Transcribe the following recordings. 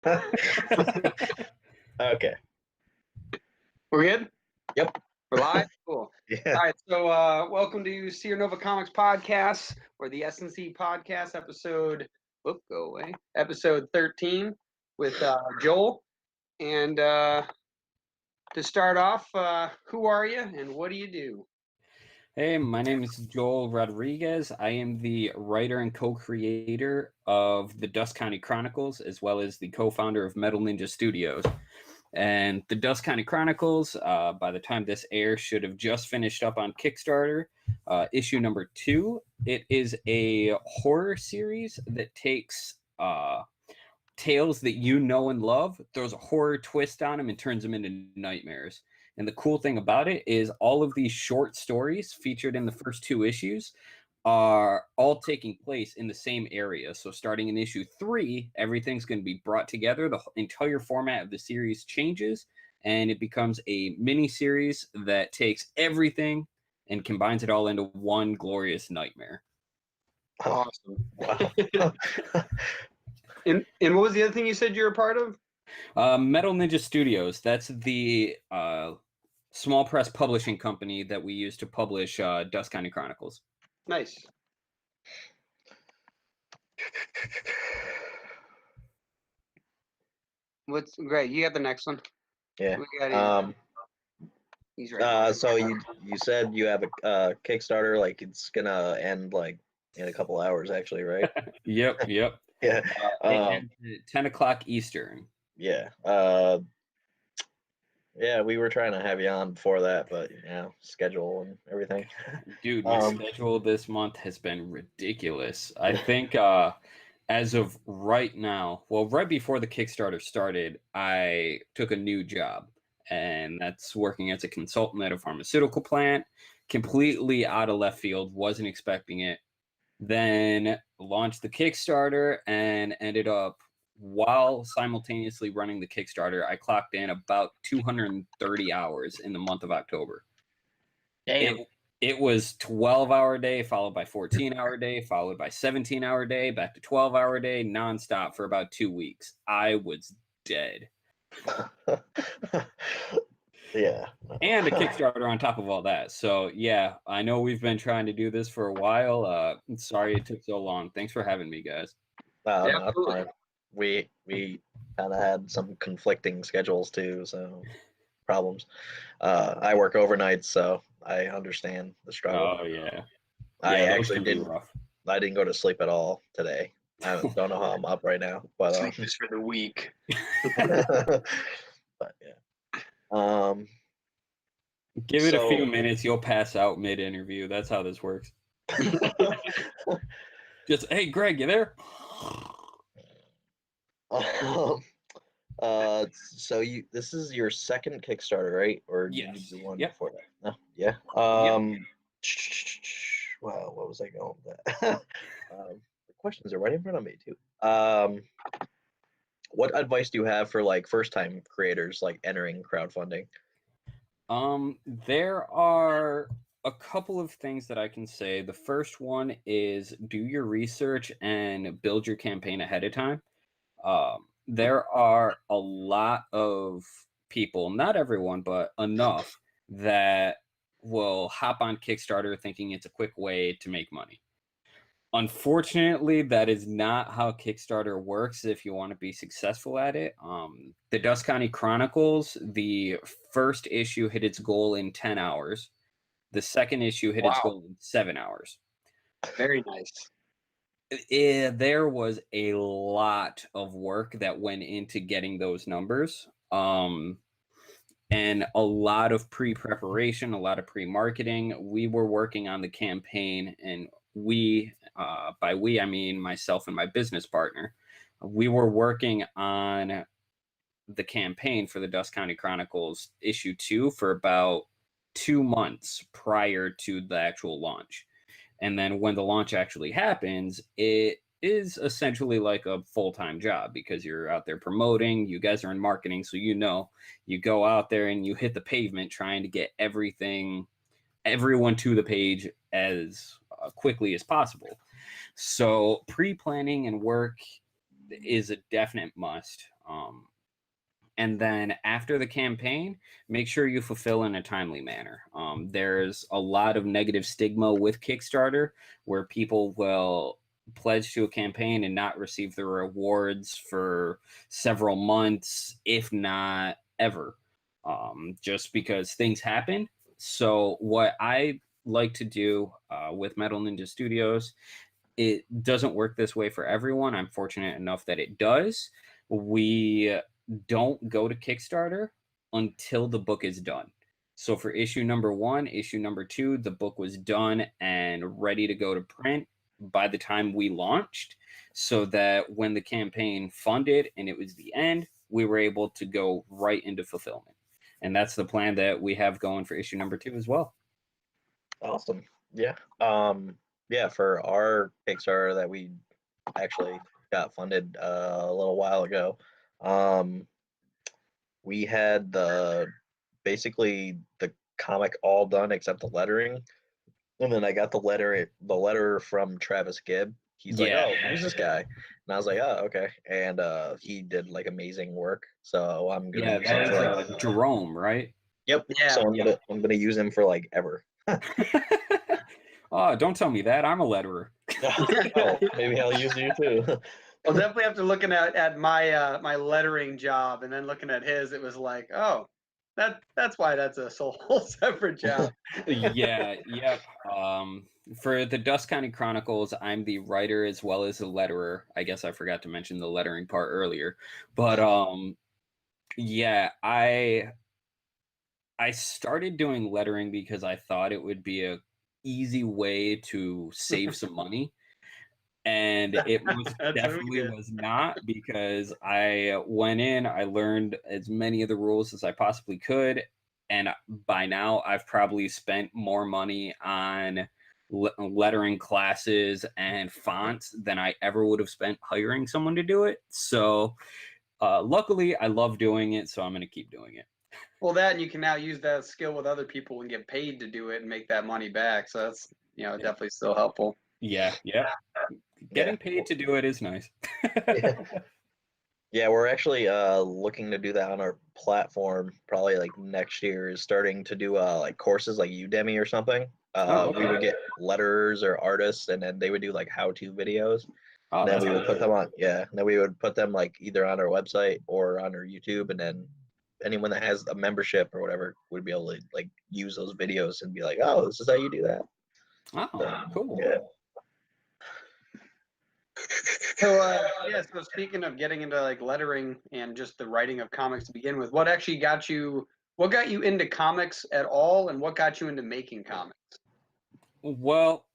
Okay. We're good? Yep. We're live? Cool. Yeah. All right, so welcome to Sierra Nova Comics Podcast, or the SNC Podcast, episode 13 with Joel. And to start off, who are you and what do you do? Hey, my name is Joel Rodriguez. I am the writer and co-creator of the Dusk Chronicles, as well as the co-founder of Metal Ninja Studios. And the Dusk Chronicles, by the time this airs, should have just finished up on Kickstarter. Issue number 2. It is a horror series that takes tales that you know and love, throws a horror twist on them, and turns them into nightmares. And the cool thing about it is all of these short stories featured in the first 2 issues are all taking place in the same area. So starting in issue 3, everything's going to be brought together. The entire format of the series changes, and it becomes a mini series that takes everything and combines it all into one glorious nightmare. Awesome. Wow. And what was the other thing you said you were a part of? Metal Ninja Studios. That's the small press publishing company that we use to publish Dusk Chronicles. Nice. What's great? You got the next one. Yeah. We got he's right. So you said you have a Kickstarter, like it's gonna end like in a couple hours, actually, right? Yep. Yeah. It ends at 10 o'clock Eastern. Yeah. Yeah, we were trying to have you on before that, but schedule and everything. Dude, my schedule this month has been ridiculous. I think as of right now, well, right before the Kickstarter started, I took a new job, and that's working as a consultant at a pharmaceutical plant. Completely out of left field, wasn't expecting it. Then launched the Kickstarter and ended up, while simultaneously running the Kickstarter, I clocked in about 230 hours in the month of October. Damn. It was 12-hour day, followed by 14-hour day, followed by 17-hour day, back to 12-hour day, nonstop for about 2 weeks. I was dead. Yeah. And a Kickstarter on top of all that. So, yeah, I know we've been trying to do this for a while. Sorry it took so long. Thanks for having me, guys. No, Yeah, that's fine. We kind of had some conflicting schedules too, so problems. I work overnight, so I understand the struggle. Oh, yeah. I those actually can be didn't. rough. I didn't go to sleep at all today. I don't know how I'm up right now, but Sleep is for the weak. but yeah. Give it a few So- minutes, you'll pass out mid-interview. That's how this works. Just, hey, Greg, you there? So this is your second Kickstarter, right? Or did Yes. you do one Yep. before that? No? Yeah. Wow, what was I going with that? The questions are right in front of me too. What advice do you have for like first-time creators like entering crowdfunding? There are a couple of things that I can say. The first one is do your research and build your campaign ahead of time. There are a lot of people, not everyone, but enough, that will hop on Kickstarter thinking it's a quick way to make money. Unfortunately, that is not how Kickstarter works if you want to be successful at it. The Dusk Chronicles, the first issue hit its goal in 10 hours. The second issue hit its goal in 7 hours. Very nice. There was a lot of work that went into getting those numbers. And a lot of pre-preparation, a lot of pre-marketing. We were working on the campaign, and by we, I mean myself and my business partner. We were working on the campaign for the Dusk Chronicles issue 2 for about 2 months prior to the actual launch. And then when the launch actually happens, it is essentially like a full-time job because you're out there promoting. You guys are in marketing, so you go out there and you hit the pavement trying to get everyone to the page as quickly as possible. So pre-planning and work is a definite must. And then after the campaign, make sure you fulfill in a timely manner. There's a lot of negative stigma with Kickstarter where people will pledge to a campaign and not receive the rewards for several months, if not ever, just because things happen. So what I like to do with Metal Ninja Studios, it doesn't work this way for everyone. I'm fortunate enough that it does. We don't go to Kickstarter until the book is done. So for issue number 1, issue number 2, the book was done and ready to go to print by the time we launched, so that when the campaign funded and it was the end, we were able to go right into fulfillment. And that's the plan that we have going for issue number 2 as well. Awesome. Yeah. Yeah, for our Kickstarter that we actually got funded a little while ago, we had basically the comic all done except the lettering. And then I got the letter from Travis Gibb. He's like, Yeah. "Oh, who's this guy?" And I was like, "Oh, okay." And he did like amazing work. So I'm gonna use him that for like, was Jerome, right? yep. Yeah. So I'm gonna use him for like ever. Oh, don't tell me that. I'm a letterer. Oh, maybe I'll use you too. Well, definitely after looking at my my lettering job and then looking at his, it was like, oh, that's why that's a whole separate job. Yeah. For the Dusk County Chronicles, I'm the writer as well as the letterer. I guess I forgot to mention the lettering part earlier. But yeah, I started doing lettering because I thought it would be a easy way to save some money. And it most That's definitely really good. was not, because I went in, I learned as many of the rules as I possibly could, and by now I've probably spent more money on lettering classes and fonts than I ever would have spent hiring someone to do it. So luckily I love doing it, so I'm going to keep doing it. Well, that, and you can now use that skill with other people and get paid to do it and make that money back. So that's, definitely still helpful. Yeah. Getting paid to do it is nice. Yeah, we're actually looking to do that on our platform probably like next year, is starting to do like courses like Udemy or something. We would get letterers or artists, and then they would do like how-to videos. Oh, Then that's we would cool. put them on, yeah. Then we would put them like either on our website or on our YouTube, and then anyone that has a membership or whatever would be able to like use those videos and be like, "Oh, this is how you do that." Oh, cool. Yeah. So so speaking of getting into like lettering and just the writing of comics to begin with, what got you into comics at all, and what got you into making comics? Well,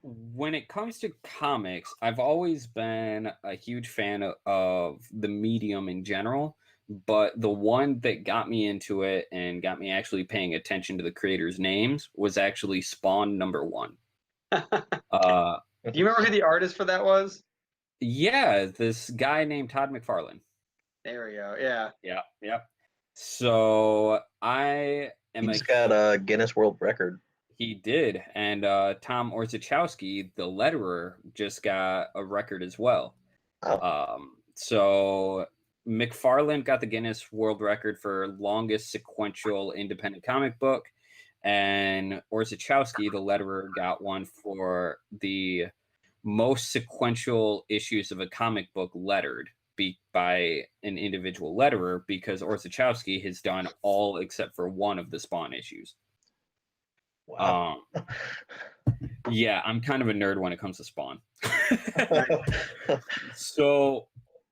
when it comes to comics, I've always been a huge fan of the medium in general, but the one that got me into it and got me actually paying attention to the creators' names was actually Spawn #1. Do you remember who the artist for that was? Yeah, this guy named Todd McFarlane. There we go. Yeah. Yeah. So I am He's got a Guinness World Record. He did, and Tom Orzechowski, the letterer, just got a record as well. Oh. So McFarlane got the Guinness World Record for longest sequential independent comic book, and Orzechowski, the letterer, got one for the most sequential issues of a comic book lettered by an individual letterer, because Orzechowski has done all except for one of the Spawn issues. Wow. Yeah, I'm kind of a nerd when it comes to Spawn. So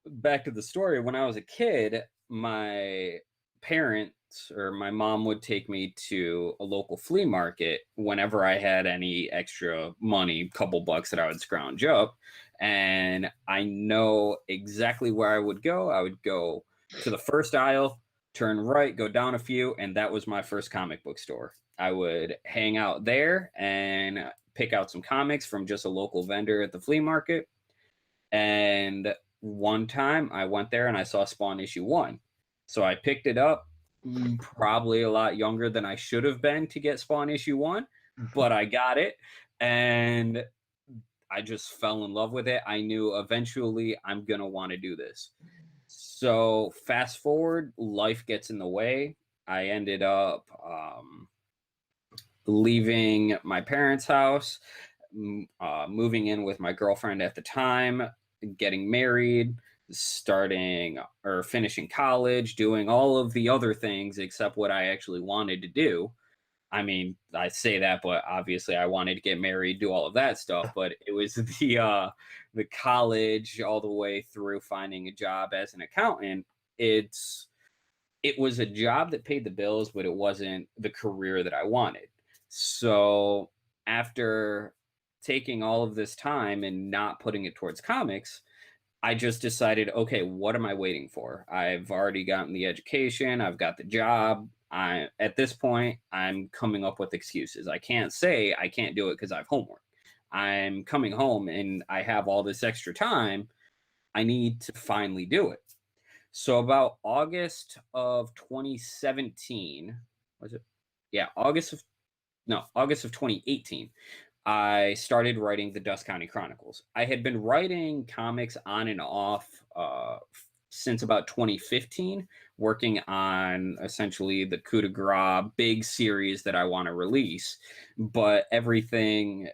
back to the story. When I was a kid, my parents or my mom would take me to a local flea market whenever I had any extra money, couple bucks that I would scrounge up. And I know exactly where I would go. I would go to the first aisle, turn right, go down a few, and that was my first comic book store. I would hang out there and pick out some comics from just a local vendor at the flea market. And one time I went there and I saw Spawn #1. So I picked it up, probably a lot younger than I should have been to get Spawn #1, but I got it. And I just fell in love with it. I knew eventually I'm going to want to do this. So fast forward, life gets in the way. I ended up leaving my parents' house, moving in with my girlfriend at the time, getting married, starting or finishing college, doing all of the other things except what I actually wanted to do. I mean, I say that, but obviously I wanted to get married, do all of that stuff. But it was the college all the way through finding a job as an accountant. It was a job that paid the bills, but it wasn't the career that I wanted. So after taking all of this time and not putting it towards comics, I just decided, okay, what am I waiting for? I've already gotten the education, I've got the job. At this point, I'm coming up with excuses. I can't say I can't do it because I have homework. I'm coming home and I have all this extra time. I need to finally do it. So about August of 2017, was it? Yeah, August of 2018, I started writing the Dusk County Chronicles. I had been writing comics on and off since about 2015, working on essentially the coup de grace big series that I want to release. But everything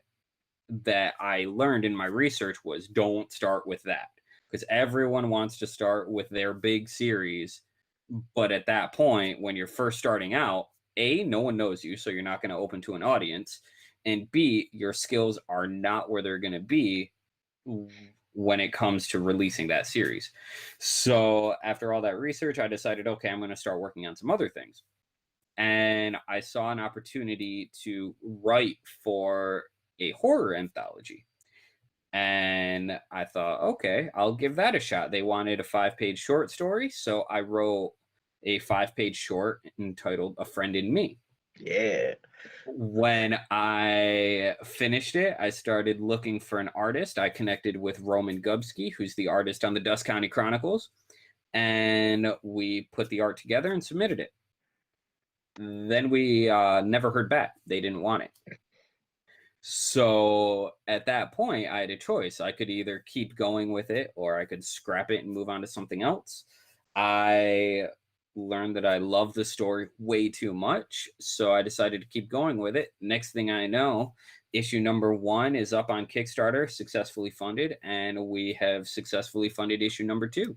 that I learned in my research was don't start with that, because everyone wants to start with their big series. But at that point, when you're first starting out, A, no one knows you, so you're not going to open to an audience. And B, your skills are not where they're going to be when it comes to releasing that series. So after all that research, I decided, okay, I'm going to start working on some other things. And I saw an opportunity to write for a horror anthology. And I thought, okay, I'll give that a shot. They wanted a 5-page short story, so I wrote a 5-page short entitled A Friend in Me. Yeah. When I finished it, I started looking for an artist. I connected with Roman Gubsky, who's the artist on the Dusk County Chronicles, and we put the art together and submitted it. Then we never heard back. They didn't want it. So at that point, I had a choice. I could either keep going with it or I could scrap it and move on to something else. I learned that I love the story way too much, so I decided to keep going with it. Next thing I know, issue number 1 is up on Kickstarter, successfully funded, and we have successfully funded issue number 2.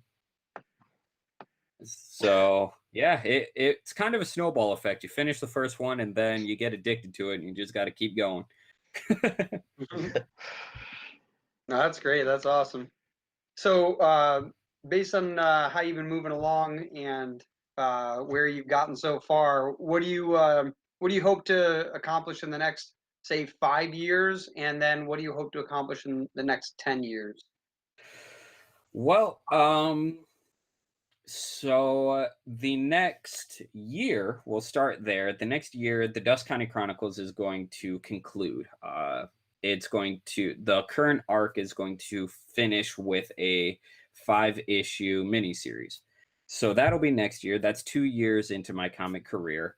So yeah, it's kind of a snowball effect. You finish the first one and then you get addicted to it and you just got to keep going. No, that's great. That's awesome. So, based on how you've been moving along and where you've gotten so far, what do you hope to accomplish in the next, say, 5 years, and then what do you hope to accomplish in the next 10 years? Well, so the next year, we'll start there. The next year, the Dusk County Chronicles is going to conclude. The current arc is going to finish with a 5-issue miniseries. So that'll be next year. That's 2 years into my comic career.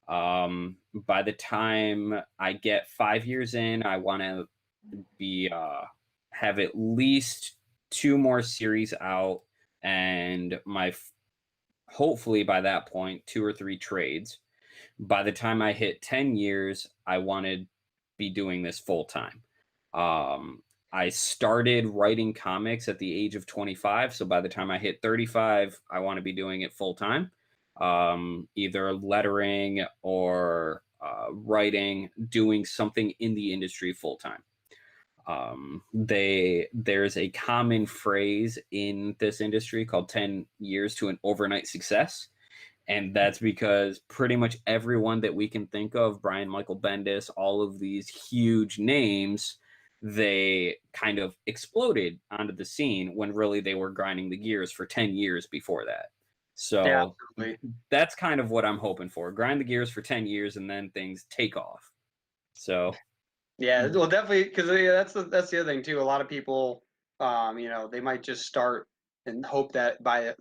By the time I get 5 years in, I want to have at least 2 more series out, and hopefully by that point 2 or 3 trades. By the time I hit 10 years, I want to be doing this full time. I started writing comics at the age of 25, so by the time I hit 35, I want to be doing it full time, either lettering or writing, doing something in the industry full time. There's a common phrase in this industry called 10 years to an overnight success. And that's because pretty much everyone that we can think of, Brian Michael Bendis, all of these huge names, they kind of exploded onto the scene when really they were grinding the gears for 10 years before that. So Yeah, absolutely. That's kind of what I'm hoping for. Grind the gears for 10 years and then things take off. So yeah, well, definitely, because that's the other thing too. A lot of people, they might just start and hope that by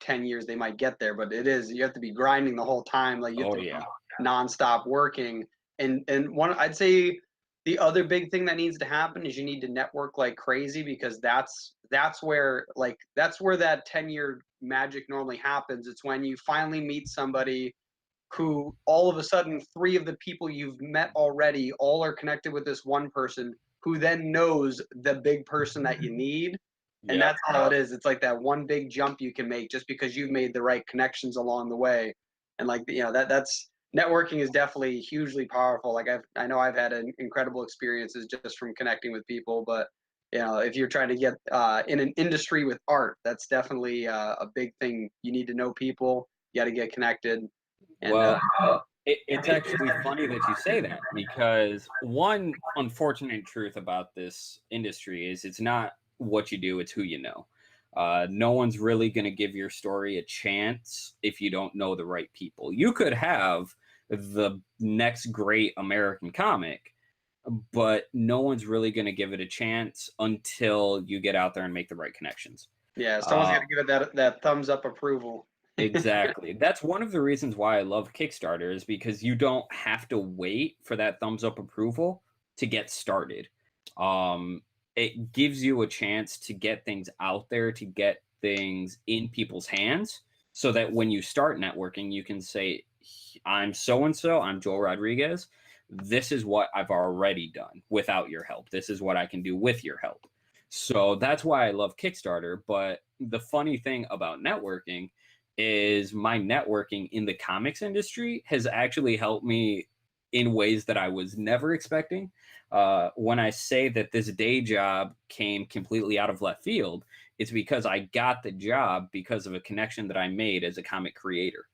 10 years they might get there, but you have to be grinding the whole time. Like you have to be nonstop working. And one, I'd say the other big thing that needs to happen is you need to network like crazy, because that's where that 10-year magic normally happens. It's when you finally meet somebody who all of a sudden 3 of the people you've met already all are connected with this one person who then knows the big person that you need. And Yeah. that's how it is. It's like that one big jump you can make just because you've made the right connections along the way. And like, that's networking is definitely hugely powerful. Like I know I've had incredible experiences just from connecting with people, but if you're trying to get in an industry with art, that's definitely a big thing. You need to know people, you got to get connected. And Well, it's actually funny that you say that, because one unfortunate truth about this industry is it's not what you do, it's who you know. No one's really going to give your story a chance if you don't know the right people. You could have the next great American comic, but no one's really going to give it a chance until you get out there and make the right connections. yeah, someone's got to give it that thumbs up approval. Exactly. That's one of the reasons why I love Kickstarter, is because you don't have to wait for that thumbs up approval to get started. It gives you a chance to get things out there, to get things in people's hands, so that when you start networking, you can say, I'm so and so, I'm Joel Rodriguez. This is what I've already done without your help. This is what I can do with your help. So that's why I love Kickstarter. But the funny thing about networking is my networking in the comics industry has actually helped me in ways that I was never expecting. When I say that this day job came completely out of left field, it's because I got the job because of a connection that I made as a comic creator.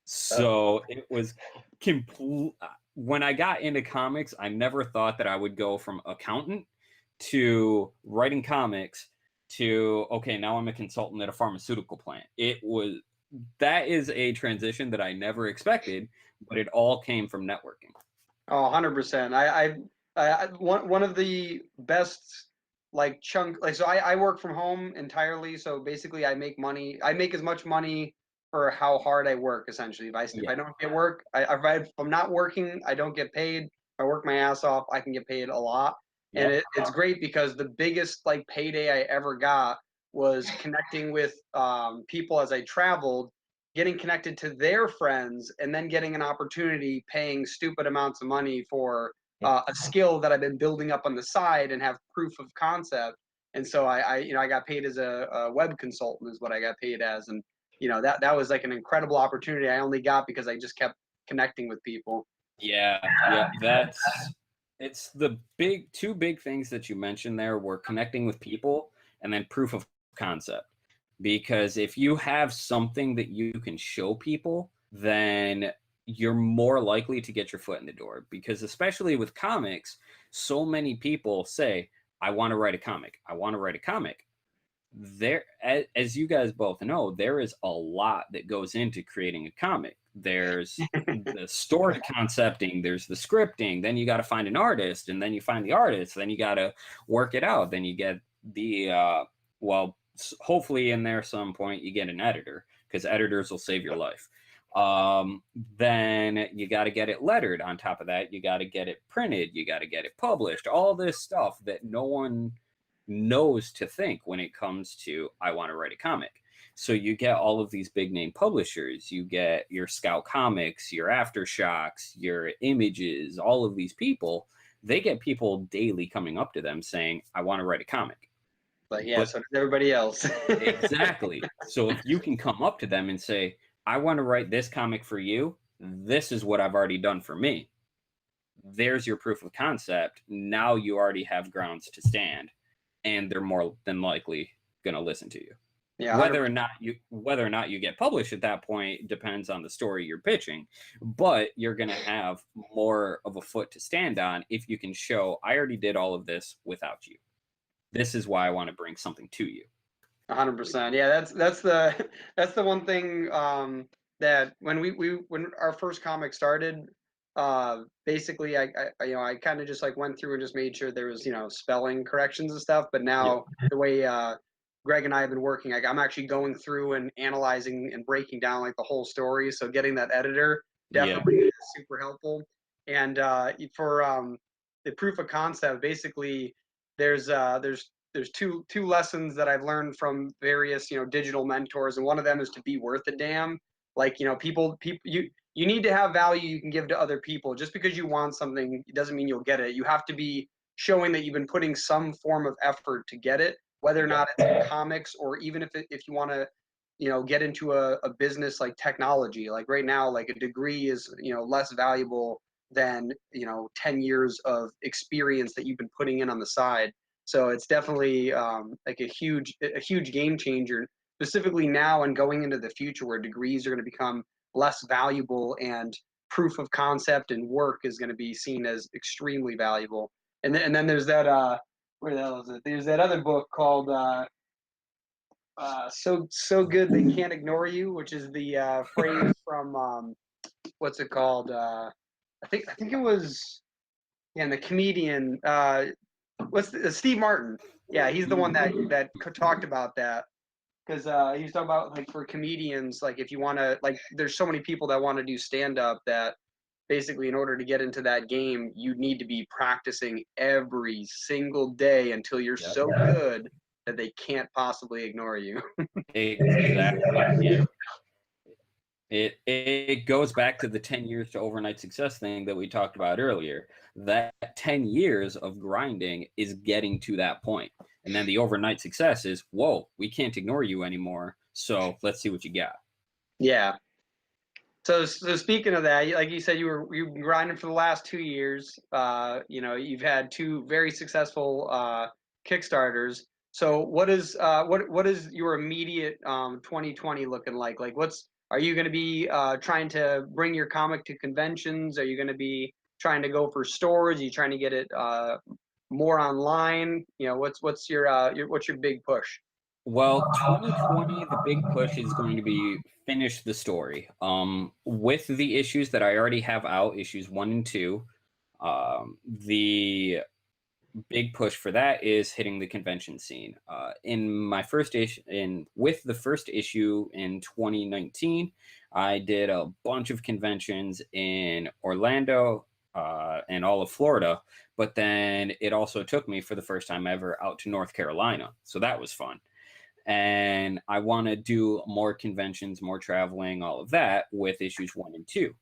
So it was complete. When I got into comics, I never thought that I would go from accountant to writing comics to, okay, now I'm a consultant at a pharmaceutical plant. That is a transition that I never expected, but it all came from networking. Oh, 100%. One of the best so I work from home entirely. So basically I make money. I make as much money for how hard I work, essentially. If I don't get work, if I'm not working, I don't get paid. If I work my ass off, I can get paid a lot. And it's great because the biggest payday I ever got was connecting with people as I traveled, getting connected to their friends, and then getting an opportunity paying stupid amounts of money for a skill that I've been building up on the side and have proof of concept. And so I got paid as a web consultant is what I got paid as. And that was like an incredible opportunity I only got because I just kept connecting with people. Yeah, it's the two big things that you mentioned there were connecting with people and then proof of concept. Because if you have something that you can show people, then you're more likely to get your foot in the door. Because especially with comics, so many people say, I want to write a comic. I want to write a comic. There, as you guys both know, there is a lot that goes into creating a comic. There's the story concepting, there's the scripting, then you got to find an artist, and then you find the artist, then you got to work it out, then you get the hopefully in there some point you get an editor, because editors will save your life. Then you got to get it lettered. On top of that, you got to get it printed, you got to get it published, all this stuff that no one knows to think when it comes to, I want to write a comic. So you get all of these big name publishers, you get your Scout Comics, your Aftershocks, your Images, all of these people, they get people daily coming up to them saying, I want to write a comic. But so does everybody else. Exactly. So if you can come up to them and say, I want to write this comic for you, this is what I've already done for me. There's your proof of concept. Now you already have grounds to stand, and they're more than likely going to listen to you. Yeah, whether or not you get published at that point depends on the story you're pitching, but you're going to have more of a foot to stand on if you can show, I already did all of this without you. This is why I want to bring something to you. 100%. Yeah, that's the one thing that when our first comic started, basically I kind of just went through and just made sure there was spelling corrections and stuff. But now the way Greg and I have been working, I'm actually going through and analyzing and breaking down the whole story. So getting that editor definitely is super helpful. And the proof of concept. Basically, there's two lessons that I've learned from various digital mentors, and one of them is to be worth a damn. Like people you need to have value you can give to other people. Just because you want something, it doesn't mean you'll get it. You have to be showing that you've been putting some form of effort to get it, whether or not it's in comics, or even if you want to get into a business like technology. Like right now, like a degree is less valuable than 10 years of experience that you've been putting in on the side. So it's definitely like a huge game changer, specifically now and going into the future, where degrees are going to become less valuable and proof of concept and work is going to be seen as extremely valuable. And then there's that where the hell is it? There's that other book called so good they can't ignore you, which is the phrase from what's it called? I think it was the comedian Steve Martin. Yeah, he's the one that talked about that, because he was talking about, like, for comedians, like, if you want to, like, there's so many people that want to do stand up that basically in order to get into that game you need to be practicing every single day until you're so good that they can't possibly ignore you. Exactly. Yeah. It goes back to the 10 years to overnight success thing that we talked about earlier. That 10 years of grinding is getting to that point. And then the overnight success is, whoa, we can't ignore you anymore. So let's see what you got. Yeah. So speaking of that, like you said, you've been grinding for the last 2 years. You've had 2 very successful Kickstarters. So what is your immediate 2020 looking like? Like, are you going to be trying to bring your comic to conventions? Are you going to be trying to go for stores? Are you trying to get it more online? What's your big push? Well, 2020, the big push is going to be finish the story. With the issues that I already have out, issues 1 and 2, the big push for that is hitting the convention scene. In my first issue, with the first issue in 2019, I did a bunch of conventions in Orlando and all of Florida, but then it also took me for the first time ever out to North Carolina, so that was fun. And I want to do more conventions, more traveling, all of that with issues 1 and 2.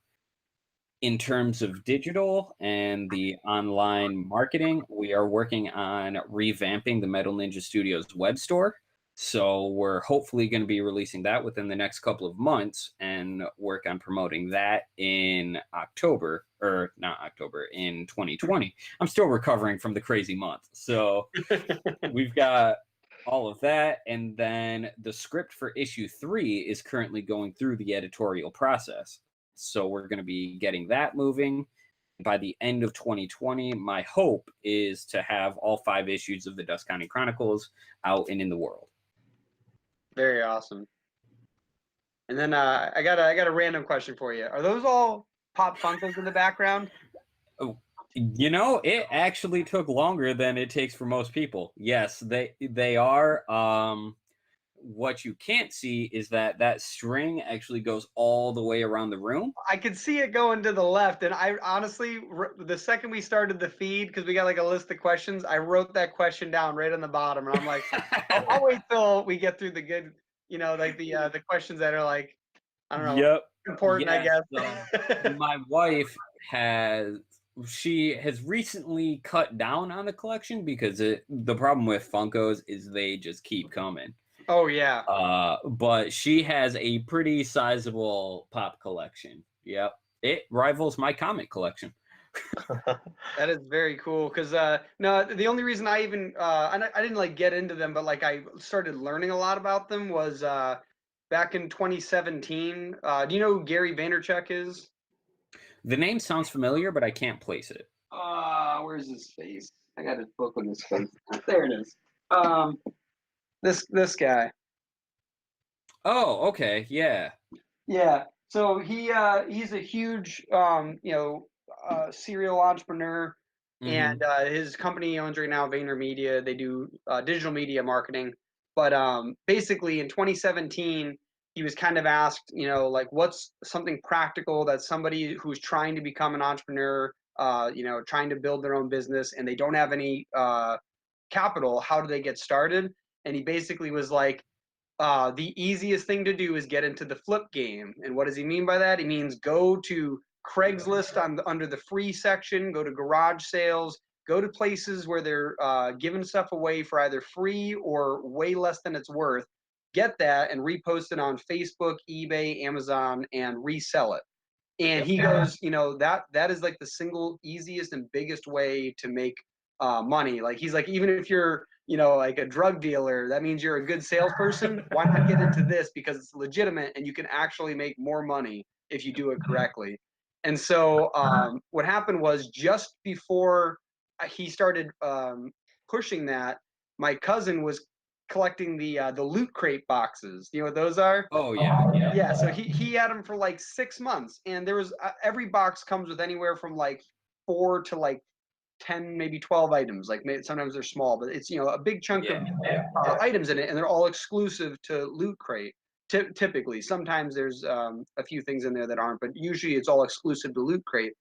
In terms of digital and the online marketing, we are working on revamping the Metal Ninja Studios web store. So we're hopefully going to be releasing that within the next couple of months and work on promoting that in October, or not October, in 2020. I'm still recovering from the crazy month. So we've got all of that. And then the script for issue 3 is currently going through the editorial process. So we're going to be getting that moving. By the end of 2020, my hope is to have all 5 issues of the Dusk County Chronicles out and in the world. Very awesome. And then I got a random question for you. Are those all Pop Funkos in the background? Oh, it actually took longer than it takes for most people. Yes, they are. What you can't see is that string actually goes all the way around the room. I could see it going to the left, and I honestly, the second we started the feed, because we got like a list of questions, I wrote that question down right on the bottom, and I'm like, I'll wait till we get through the good, like the questions that are like, I don't know, important, I guess. My wife has recently cut down on the collection because the problem with Funkos is they just keep coming. Oh yeah. But she has a pretty sizable pop collection. Yep, it rivals my comic collection. That is very cool, because no, the only reason I even I didn't like get into them, but like I started learning a lot about them was back in 2017. Do you know who Gary Vaynerchuk is? The name sounds familiar, but I can't place it. Where's his face? I got his book with his face. There it is. This guy. Oh, okay, yeah. Yeah. So he's a huge serial entrepreneur, and his company owns right now VaynerMedia. They do digital media marketing. But basically in 2017, he was kind of asked, like, what's something practical that somebody who's trying to become an entrepreneur trying to build their own business and they don't have any capital. How do they get started? And he basically was like, the easiest thing to do is get into the flip game. And what does he mean by that? He means go to Craigslist under the free section, go to garage sales, go to places where they're giving stuff away for either free or way less than it's worth. Get that and repost it on Facebook, eBay, Amazon, and resell it. And he goes, that is like the single easiest and biggest way to make money. Like he's like, even if you're, like a drug dealer, that means you're a good salesperson. Why not get into this because it's legitimate and you can actually make more money if you do it correctly. And so what happened was just before he started pushing that, my cousin was collecting the loot crate boxes. You know what those are? Oh yeah. Yeah. So he had them for like 6 months, and there was every box comes with anywhere from like 4 to like 10, maybe 12 items. Like sometimes they're small, but it's a big chunk of items in it, and they're all exclusive to Loot Crate. Typically, sometimes there's a few things in there that aren't, but usually it's all exclusive to Loot Crate.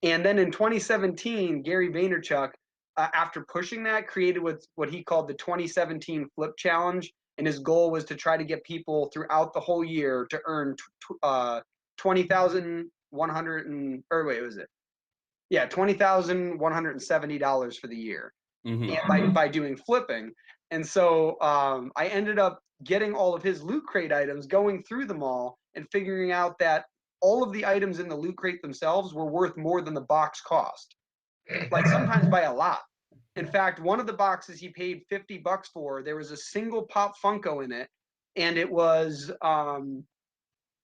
And then in 2017, Gary Vaynerchuk, after pushing that, created what he called the 2017 Flip Challenge, and his goal was to try to get people throughout the whole year to earn $20,170 for the year, and by doing flipping. And so I ended up getting all of his Loot Crate items, going through them all, and figuring out that all of the items in the Loot Crate themselves were worth more than the box cost, like sometimes by a lot. In fact, one of the boxes he paid $50 for, there was a single Pop Funko in it, and it was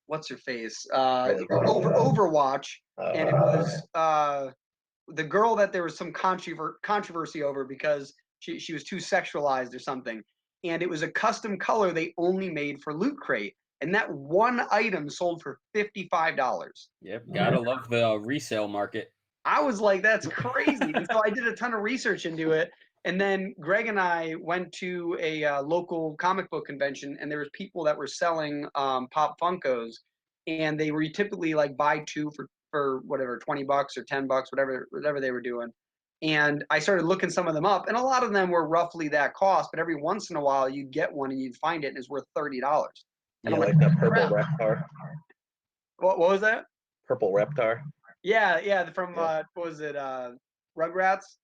what's her face? Overwatch, and it was the girl that there was some controversy over because she was too sexualized or something, and it was a custom color they only made for Loot Crate, and that one item sold for $55. Yep, gotta love the resale market. I was like, that's crazy. And so I did a ton of research into it. And then Greg and I went to a local comic book convention, and there was people that were selling Pop Funkos, and they were typically like buy two for whatever, $20 or $10, whatever they were doing. And I started looking some of them up, and a lot of them were roughly that cost, but every once in a while you'd get one and you'd find it and it's worth $30. And I'm like that purple Reptar. What was that? Purple Reptar. Yeah, from what was it, Rugrats?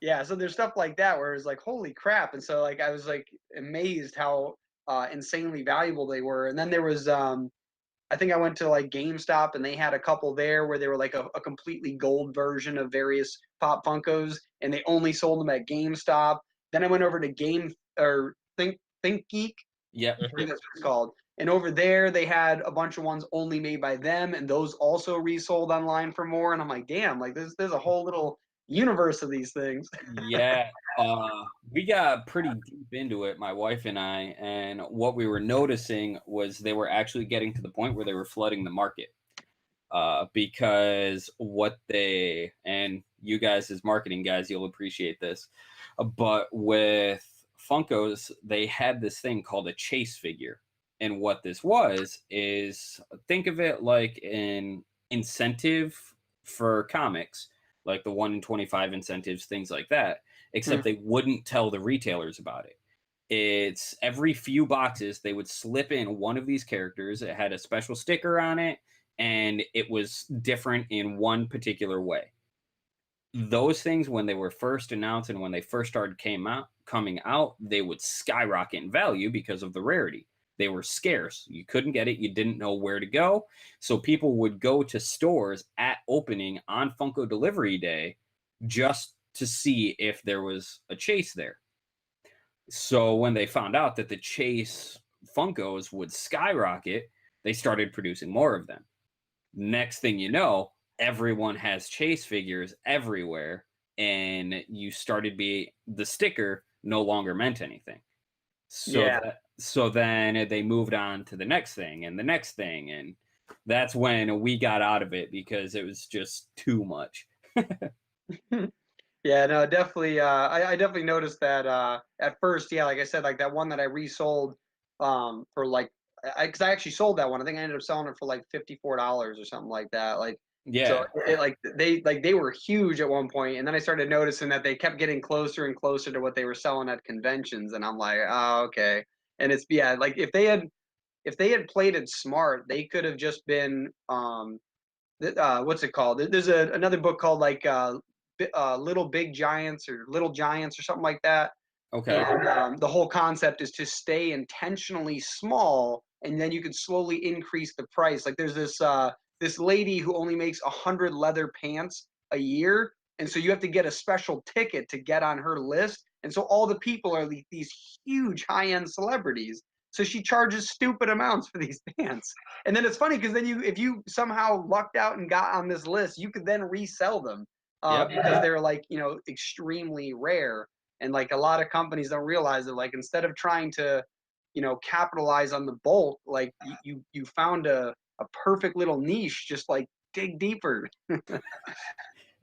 Yeah, so there's stuff like that where it's like, holy crap. And so like I was like amazed how insanely valuable they were. And then there was I think I went to like GameStop, and they had a couple there where they were like a completely gold version of various Pop Funkos, and they only sold them at GameStop. Then I went over to Think Geek. Yep. I think that's what it's called. And over there, they had a bunch of ones only made by them, and those also resold online for more. And I'm like, damn, like there's a whole little universe of these things. Yeah, we got pretty deep into it, my wife and I, and what we were noticing was they were actually getting to the point where they were flooding the market. Because and you guys as marketing guys, you'll appreciate this, but with Funkos, they had this thing called a chase figure. And what this is think of it like an incentive for comics, like the 1 in 25 incentives, things like that, except they wouldn't tell the retailers about it. It's every few boxes, they would slip in one of these characters. It had a special sticker on it, and it was different in one particular way. Those things, when they were first announced and when they first started coming out, they would skyrocket in value because of the rarity. They were scarce. You couldn't get it. You didn't know where to go. So people would go to stores at opening on Funko Delivery Day just to see if there was a chase there. So when they found out that the chase Funkos would skyrocket, they started producing more of them. Next thing you know, everyone has chase figures everywhere, and you started the sticker no longer meant anything. So then they moved on to the next thing and the next thing, and that's when we got out of it because it was just too much. Yeah, no, definitely. I definitely noticed that at first. Yeah, like I said, like that one that I resold for like, because I actually sold that one. I think I ended up selling it for like $54 or something like that. Like Yeah. So they were huge at one point, and then I started noticing that they kept getting closer and closer to what they were selling at conventions, and I'm like, oh, okay. And it's like if they had played it smart, they could have just been what's it called? There's another book called like Little Big Giants or Little Giants or something like that. Okay. And the whole concept is to stay intentionally small, and then you can slowly increase the price. Like there's this lady who only makes 100 leather pants a year, and so you have to get a special ticket to get on her list. And so all the people are these huge high-end celebrities. So she charges stupid amounts for these pants. And then it's funny because then if you somehow lucked out and got on this list, you could then resell them because they're like, extremely rare. And like a lot of companies don't realize that, like, instead of trying to, capitalize on the bulk, like you found a perfect little niche, just like dig deeper.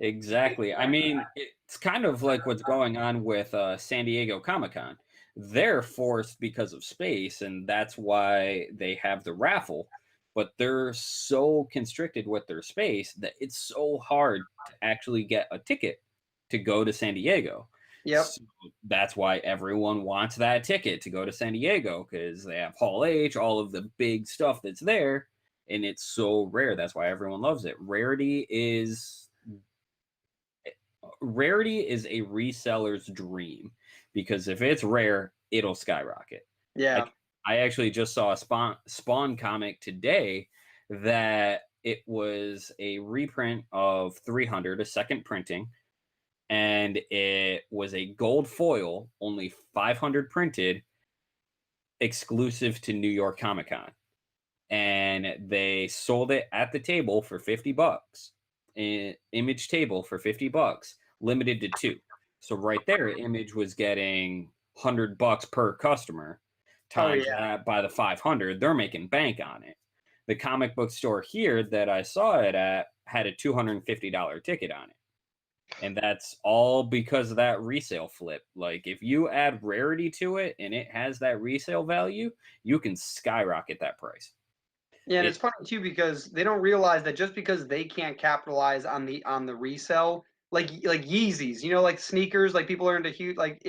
Exactly. I mean, it's kind of like what's going on with San Diego Comic-Con. They're forced because of space, and that's why they have the raffle. But they're so constricted with their space that it's so hard to actually get a ticket to go to San Diego. Yep. So that's why everyone wants that ticket to go to San Diego, because they have Hall H, all of the big stuff that's there, and it's so rare. That's why everyone loves it. Rarity is a reseller's dream, because if it's rare, it'll skyrocket. Yeah. I actually just saw a Spawn comic today that it was a reprint of 300, a second printing, and it was a gold foil, only 500 printed, exclusive to New York Comic Con. And they sold it at the table for $50, image table for $50, limited to 2. So right there, Image was getting $100 per customer, times that by the 500, they're making bank on it. The comic book store here that I saw it at had a $250 ticket on it. And that's all because of that resale flip. Like, if you add rarity to it and it has that resale value, you can skyrocket that price. Yeah, and it's funny too because they don't realize that just because they can't capitalize on the resale, like Yeezys, like sneakers, like people are into huge, like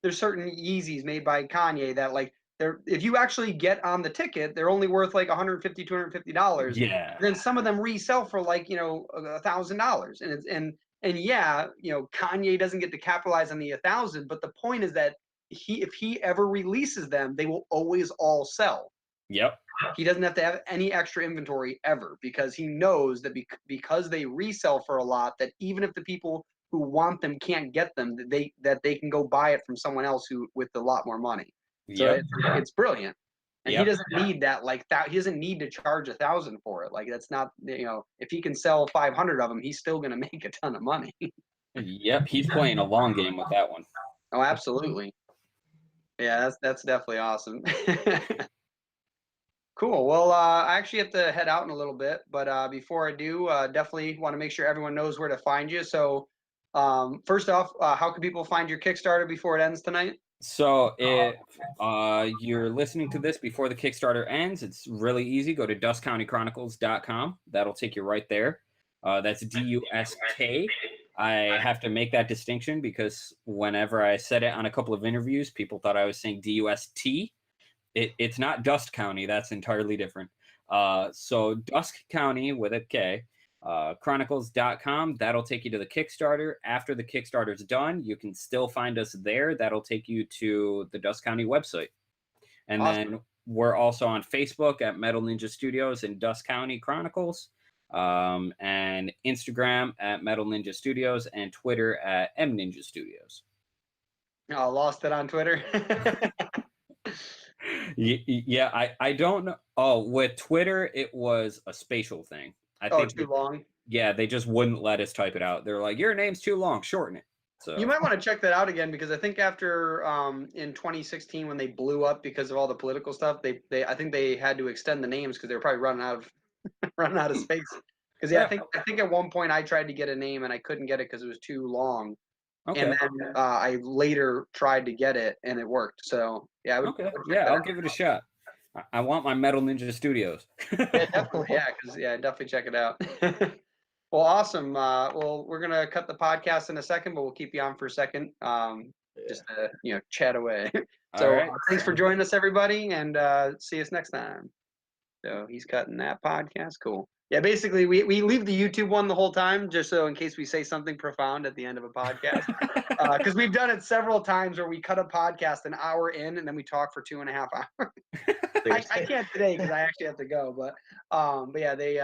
there's certain Yeezys made by Kanye that like if you actually get on the ticket, they're only worth like $150, $250. Yeah. Then some of them resell for like $1,000, and yeah, Kanye doesn't get to capitalize on the 1,000, but the point is that if he ever releases them, they will always all sell. Yep. He doesn't have to have any extra inventory ever, because he knows that because they resell for a lot, that even if the people who want them can't get them, that they can go buy it from someone else with a lot more money. So it's brilliant. And he doesn't need that, like that. He doesn't need to charge 1,000 for it. Like, that's not, if he can sell 500 of them, he's still going to make a ton of money. Yep. He's playing a long game with that one. Oh, absolutely. Yeah, that's definitely awesome. Cool. Well, I actually have to head out in a little bit, but before I do, definitely want to make sure everyone knows where to find you. So, first off, how can people find your Kickstarter before it ends tonight? So if you're listening to this before the Kickstarter ends, it's really easy. Go to duskcountychronicles.com. That'll take you right there. That's DUSK. I have to make that distinction because whenever I said it on a couple of interviews, people thought I was saying DUST. It's not Dusk County. That's entirely different. So Dusk County with a K. Chronicles.com. That'll take you to the Kickstarter. After the Kickstarter's done, you can still find us there. That'll take you to the Dusk County website. And then we're also on Facebook at Metal Ninja Studios and Dusk County Chronicles, and Instagram at Metal Ninja Studios, and Twitter at M Ninja Studios. Oh, lost it on Twitter. Yeah, I don't know. Oh, with Twitter, it was a spatial thing. I think too long. Yeah, they just wouldn't let us type it out. They're like, your name's too long, shorten it. So you might want to check that out again, because I think after in 2016 when they blew up because of all the political stuff, I think they had to extend the names because they were probably running out of space. Because I think at one point I tried to get a name and I couldn't get it because it was too long. Okay. And then I later tried to get it and it worked. So yeah. I'll give it a shot. I want my Metal Ninja Studios. Yeah, definitely. Yeah, definitely check it out. Well, awesome. Well, we're gonna cut the podcast in a second, but we'll keep you on for a second, just to chat away. So All right. thanks for joining us, everybody, and see us next time. So he's cutting that podcast. Cool. Yeah, basically we leave the YouTube one the whole time just so in case we say something profound at the end of a podcast. Because we've done it several times where we cut a podcast an hour in and then we talk for 2.5 hours. I can't today because I actually have to go. But yeah, they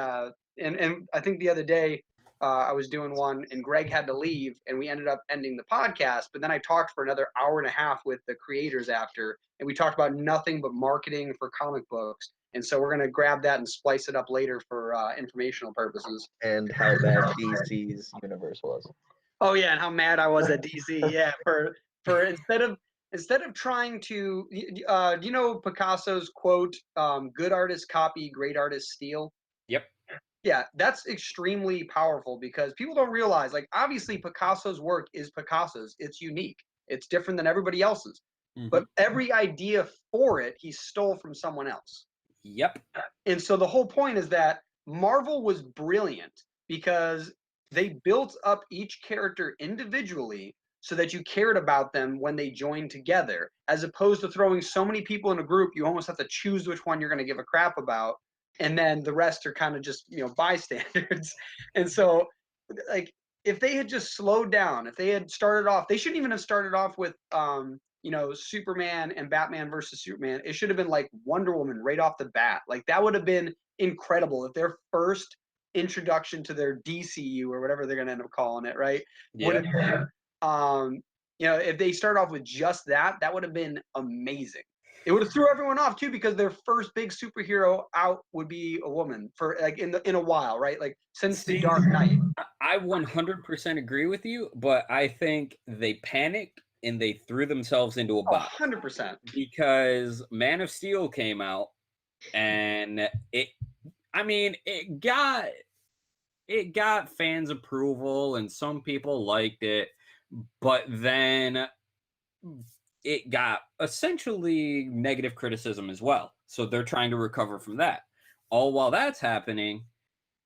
and I think the other day I was doing one and Greg had to leave and we ended up ending the podcast. But then I talked for another hour and a half with the creators after, and we talked about nothing but marketing for comic books. And so we're gonna grab that and splice it up later for informational purposes. And how bad DC's universe was. Oh yeah, and how mad I was at DC. Yeah, for instead of trying to, do you know Picasso's quote, "Good artists copy, great artists steal"? Yep. Yeah, that's extremely powerful because people don't realize, like, obviously Picasso's work is Picasso's. It's unique. It's different than everybody else's. But every idea for it, he stole from someone else. Yep. And so the whole point is that Marvel was brilliant because they built up each character individually so that you cared about them when they joined together, as opposed to throwing so many people in a group, you almost have to choose which one you're going to give a crap about. And then the rest are kind of just, bystanders. And so, like, if they had just slowed down, if they had started off, they shouldn't even have started off with, Superman and Batman versus Superman. It should have been like Wonder Woman right off the bat. Like that would have been incredible if their first introduction to their DCU or whatever they're going to end up calling it, right? Yeah. Would have been, if they start off with just that, that would have been amazing. It would have threw everyone off too because their first big superhero out would be a woman for like in a while, right? Like since the Dark Knight. I 100% agree with you, but I think they panicked and they threw themselves into a box. 100%. Because Man of Steel came out and it got fans' approval and some people liked it, but then it got essentially negative criticism as well. So they're trying to recover from that. All while that's happening,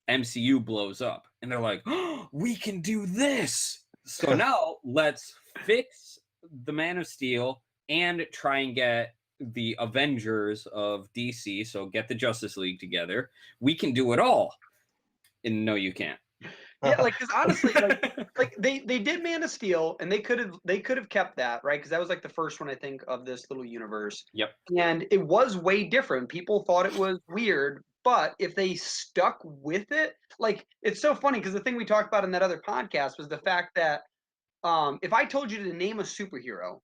MCU blows up and they're like, oh, we can do this. So now let's fix the Man of Steel and try and get the Avengers of DC. So get the Justice League together. We can do it all. And no, you can't. Yeah, like because honestly, like they did Man of Steel, and they could have kept that, right? Because that was like the first one I think of this little universe. Yep. And it was way different. People thought it was weird, but if they stuck with it, like it's so funny because the thing we talked about in that other podcast was the fact that if I told you to name a superhero,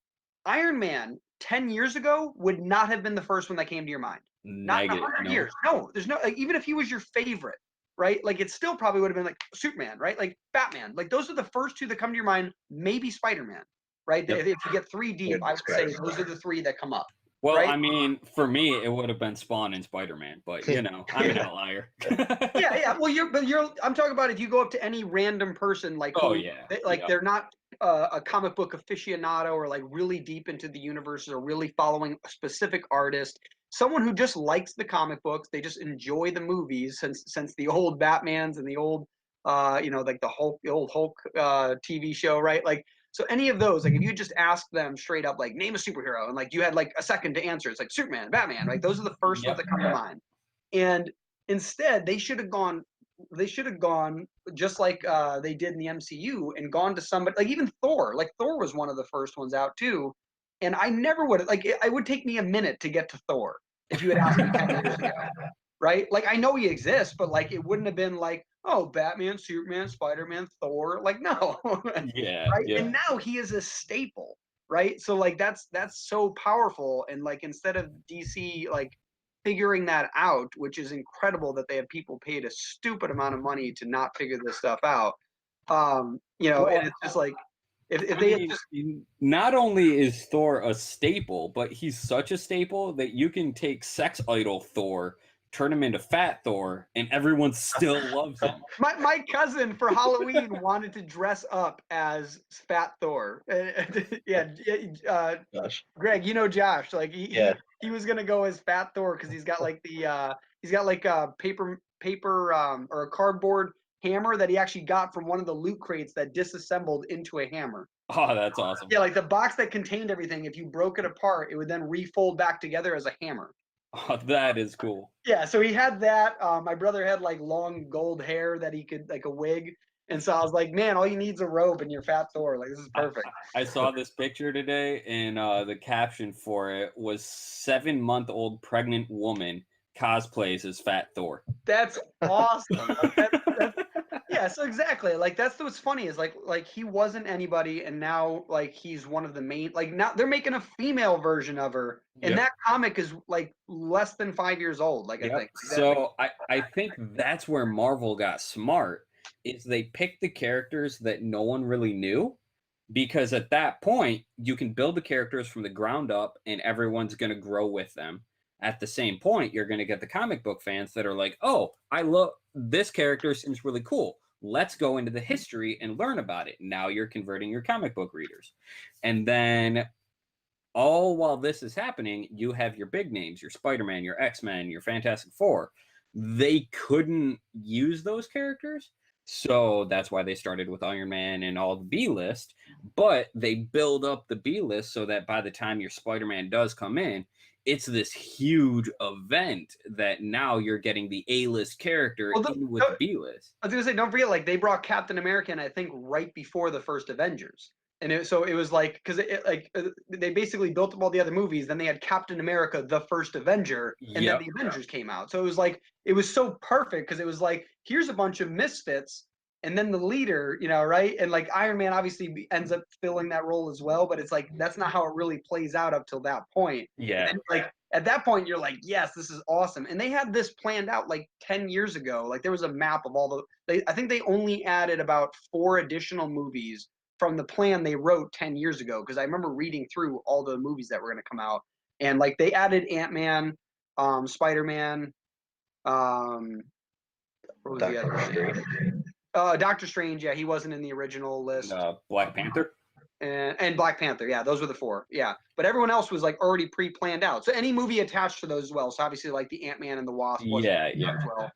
Iron Man 10 years ago would not have been the first one that came to your mind. Not in 100 years. No, there's no, like, even if he was your favorite, right? Like it still probably would have been like Superman, right? Like Batman. Like those are the first two that come to your mind. Maybe Spider-Man, right? Yep. If you get three deep, I would say those are the three that come up. Well, right? I mean, for me, it would have been Spawn and Spider-Man, but I'm an outlier. Yeah. Well, I'm talking about if you go up to any random person, like, they're not a comic book aficionado or like really deep into the universe or really following a specific artist. Someone who just likes the comic books, they just enjoy the movies since the old Batmans and the old, like the old Hulk TV show, right? Like, so any of those, like if you just ask them straight up, like name a superhero, and like you had like a second to answer, it's like Superman, Batman, like those are the first ones that come to mind. And instead, they should have gone just like they did in the MCU and gone to somebody like even Thor. Like Thor was one of the first ones out too. And I never would have, like, it would take me a minute to get to Thor if you had asked me 10 years ago, right? Like, I know he exists, but, like, it wouldn't have been like, oh, Batman, Superman, Spider-Man, Thor. Like, no. Yeah. Right? Yeah. And now he is a staple, right? So, like, that's so powerful. And, like, instead of DC, like, figuring that out, which is incredible that they have people paid a stupid amount of money to not figure this stuff out, and it's just like, if they had just... Not only is Thor a staple, but he's such a staple that you can take sex idol Thor, turn him into Fat Thor, and everyone still loves him. My cousin for Halloween wanted to dress up as Fat Thor. Josh. Greg, Josh. Like he was gonna go as Fat Thor because he's got like a paper or a cardboard hammer that he actually got from one of the loot crates that disassembled into a hammer. Oh, that's awesome. Yeah, like the box that contained everything, if you broke it apart, it would then refold back together as a hammer. Oh, that is cool. Yeah, so he had that. My brother had like long gold hair that he could, like a wig. And so I was like, man, all you need is a robe and you're Fat Thor. Like, this is perfect. I saw this picture today, and the caption for it was 7-month-old pregnant woman cosplays as Fat Thor. That's awesome. Like, yeah, so exactly. Like that's what's funny is like he wasn't anybody, and now like he's one of the main. Like now they're making a female version of her, and Yep. that comic is like less than 5 years old. Like I think. So I think that's where Marvel got smart, is they picked the characters that no one really knew, because at that point you can build the characters from the ground up and everyone's going to grow with them. At the same point, you're going to get the comic book fans that are like, oh, I love this character, seems really cool. Let's go into the history and learn about it. Now you're converting your comic book readers. And then all while this is happening, you have your big names, your Spider-Man, your X-Men, your Fantastic Four. They couldn't use those characters. So that's why they started with Iron Man and all the B-list. But they build up the B-list so that by the time your Spider-Man does come in, it's this huge event that now you're getting the A-list character in with the B-list. I was gonna say, don't forget, like they brought Captain America in, I think, right before the first Avengers, and so it was like because they basically built up all the other movies, then they had Captain America, the first Avenger, and then the Avengers came out. So it was like it was so perfect because it was like here's a bunch of misfits, and then the leader, you know, right? And like Iron Man obviously ends up filling that role as well, but it's like that's not how it really plays out up till that point. Yeah. And like at that point, you're like, yes, this is awesome. And they had this planned out like 10 years ago. Like there was a map of all I think they only added about 4 additional movies from the plan they wrote 10 years ago. Because I remember reading through all the movies that were going to come out. And like they added Ant-Man, Spider-Man, what was the other? Doctor Strange, yeah, he wasn't in the original list. Black Panther. And Black Panther, yeah, those were the 4, yeah. But everyone else was like already pre-planned out. So any movie attached to those as well. So obviously like the Ant-Man and the Wasp, yeah, as well.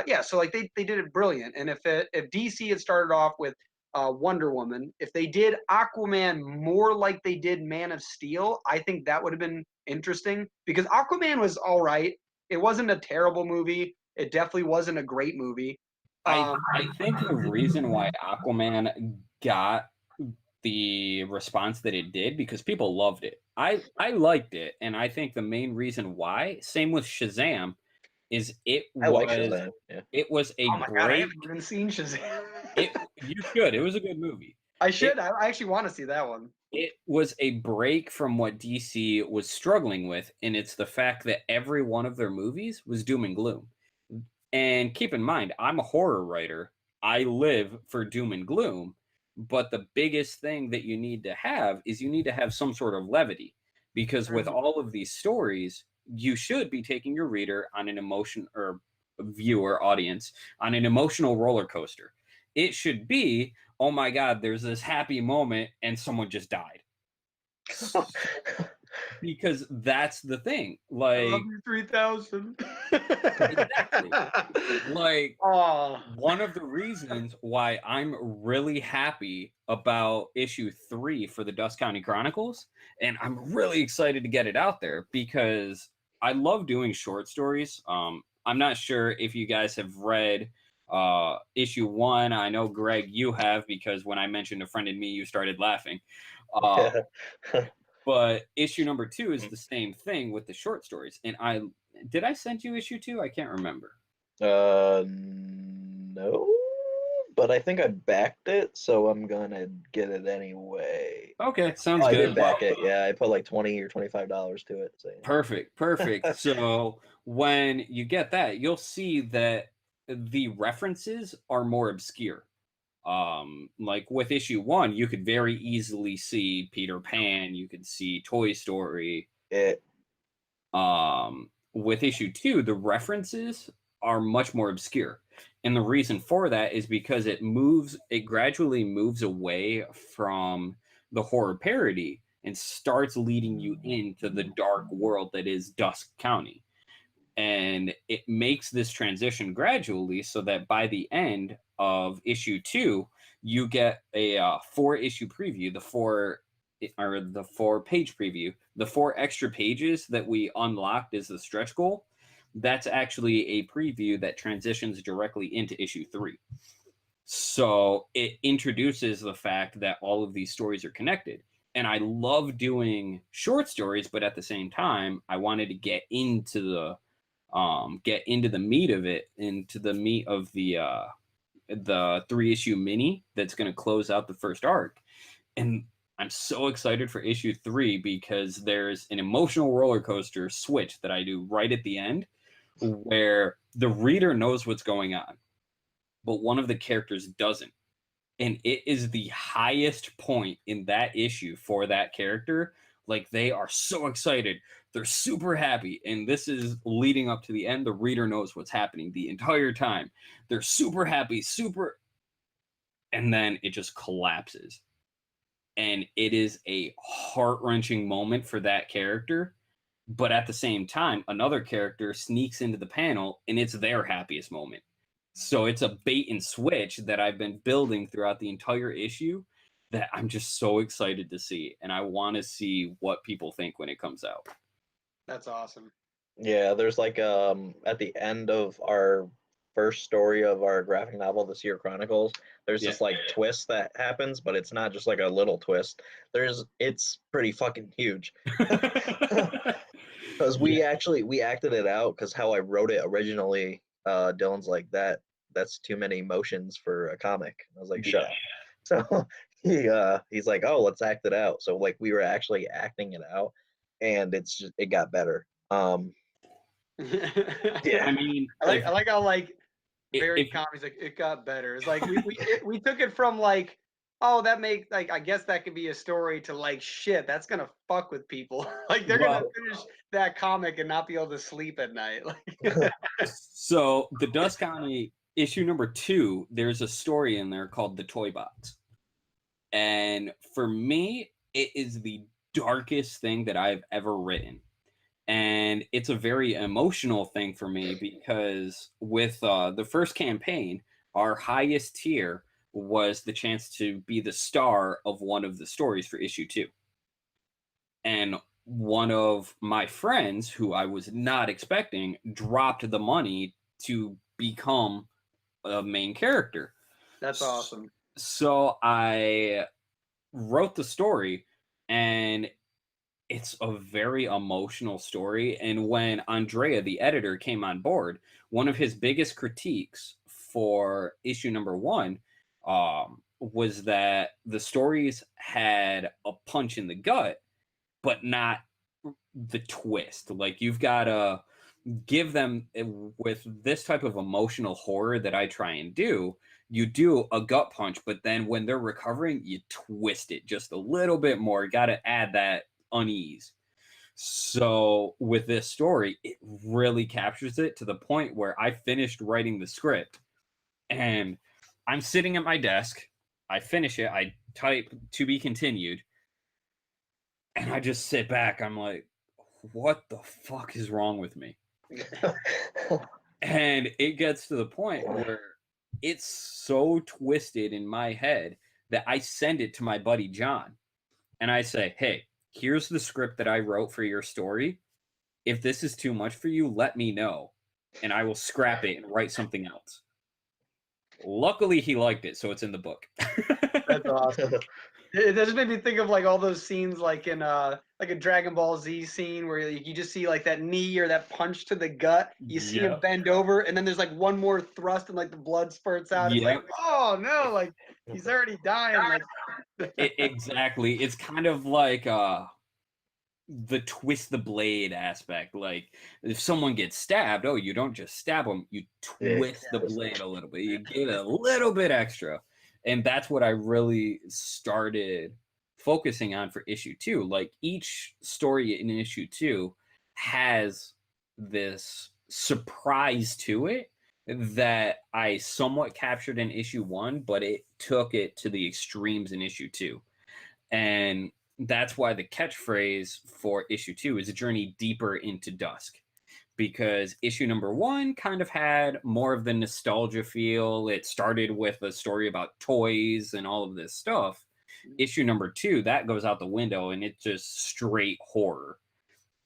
Yeah, so like they did it brilliant. And if DC had started off with Wonder Woman, if they did Aquaman more like they did Man of Steel, I think that would have been interesting because Aquaman was all right. It wasn't a terrible movie. It definitely wasn't a great movie. I think the reason why Aquaman got the response that it did because people loved it. I liked it, and I think the main reason why, same with Shazam, is it was a God, break. I haven't even seen Shazam. You should. It was a good movie. I should. I actually want to see that one. It was a break from what DC was struggling with, and it's the fact that every one of their movies was doom and gloom. And keep in mind, I'm a horror writer. I live for doom and gloom. But the biggest thing that you need to have is you need to have some sort of levity. Because with all of these stories, you should be taking your reader on an emotion or viewer audience on an emotional roller coaster. It should be, oh my God, there's this happy moment and someone just died. Because that's the thing. Like 3000. Exactly. Like one of the reasons why I'm really happy about issue 3 for the Dusk County Chronicles, and I'm really excited to get it out there because I love doing short stories. I'm not sure if you guys have read issue 1. I know, Greg, you have, because when I mentioned a friend in me, you started laughing. But issue number 2 is the same thing with the short stories. And did I send you issue 2? I can't remember. No, but I think I backed it, so I'm gonna get it anyway. Okay, sounds good. I did back it. Yeah, I put like $20 or $25 to it. So, yeah. Perfect. So when you get that, you'll see that the references are more obscure. Like with issue 1, you could very easily see Peter Pan, you could see Toy Story. With issue 2, the references are much more obscure. And the reason for that is because it gradually moves away from the horror parody and starts leading you into the dark world that is Dusk County. And it makes this transition gradually so that by the end of issue 2, you get a 4-issue preview, the 4-page preview, the 4 extra pages that we unlocked as the stretch goal. That's actually a preview that transitions directly into issue 3. So it introduces the fact that all of these stories are connected. And I love doing short stories, but at the same time, I wanted to get into the meat of it, into the meat of the 3-issue mini that's going to close out the first arc. And I'm so excited for issue 3 because there's an emotional roller coaster switch that I do right at the end where the reader knows what's going on, but one of the characters doesn't. And it is the highest point in that issue for that character. Like, they are so excited. They're super happy. And this is leading up to the end. The reader knows what's happening the entire time. They're super happy, and then it just collapses. And it is a heart-wrenching moment for that character. But at the same time, another character sneaks into the panel and it's their happiest moment. So it's a bait and switch that I've been building throughout the entire issue that I'm just so excited to see. And I want to see what people think when it comes out. That's awesome. Yeah, there's like at the end of our first story of our graphic novel, The Seer Chronicles, there's this like twist that happens, but it's not just like a little twist. It's pretty fucking huge. Because we acted it out, because how I wrote it originally, Dylan's like, that's too many emotions for a comic. I was like, shut up. So he's like, oh, let's act it out. So like we were actually acting it out, and it got better. Yeah, I mean, I like how like very comics like it got better. It's like we took it from like, oh, that makes like, I guess that could be a story, to like, shit, that's gonna fuck with people. Like they're gonna finish that comic and not be able to sleep at night. So the Dusk County issue number 2, there's a story in there called The Toy Box. And for me, it is the darkest thing that I've ever written. And it's a very emotional thing for me because with the first campaign, our highest tier was the chance to be the star of one of the stories for issue 2. And one of my friends, who I was not expecting, dropped the money to become a main character. That's awesome. So I wrote the story, and it's a very emotional story. And when Andrea, the editor, came on board, one of his biggest critiques for issue number 1 was that the stories had a punch in the gut, but not the twist. Like, you've got to give them, with this type of emotional horror that I try and do, you do a gut punch, but then when they're recovering, you twist it just a little bit more. Got to add that unease. So with this story, it really captures it to the point where I finished writing the script and I'm sitting at my desk. I finish it. I type "to be continued." And I just sit back. I'm like, what the fuck is wrong with me? And it gets to the point where it's so twisted in my head that I send it to my buddy John. And I say, hey, here's the script that I wrote for your story. If this is too much for you, let me know, and I will scrap it and write something else. Luckily, he liked it, so it's in the book. That's awesome. It just made me think of like all those scenes like in like a Dragon Ball Z scene where you just see like that knee or that punch to the gut. You see him bend over, and then there's like one more thrust and like the blood spurts out. It's like, oh no, like he's already dying. Like exactly. It's kind of like the twist the blade aspect. Like if someone gets stabbed, oh, you don't just stab them, you twist the blade a little bit. You give it a little bit extra. And that's what I really started focusing on for issue 2. Like each story in issue 2 has this surprise to it that I somewhat captured in issue 1, but it took it to the extremes in issue 2. And that's why the catchphrase for issue 2 is a journey deeper into Dusk, because issue number 1 kind of had more of the nostalgia feel. It started with a story about toys and all of this stuff. Issue number 2, that goes out the window and it's just straight horror.